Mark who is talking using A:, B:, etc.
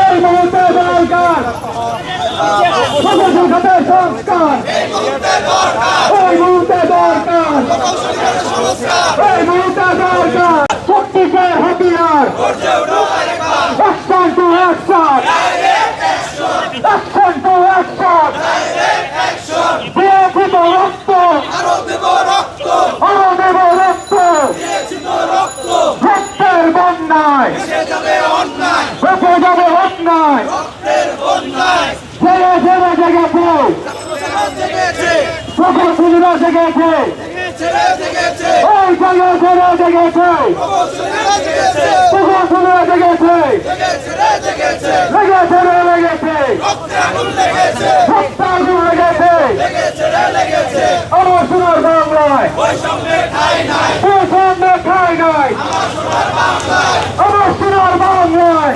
A: এই মুহূর্তে দরকার প্রশাসন খাতের সংস্কার, এই মুহূর্তে দরকার, এই মুহূর্তে দরকার শক্তিকে হাতিয়ার, action to action, action to action, দিয়েছি তো রক্ত, আরো দেব রক্ত, রক্তের বন্যায় ভেসে যাবে অন্যায়, জেগে জেগেছে প্রকৌশলীরা জেগেছে, ওই জেগে জেগেছে প্রকৌশলীরা জেগেছে, লেগেছে রক্তাগুন লেগেছে আমার সোনার বাংলায়, বৈষম্যে ঠাঁই নাই আমার সোনার বাংলায়।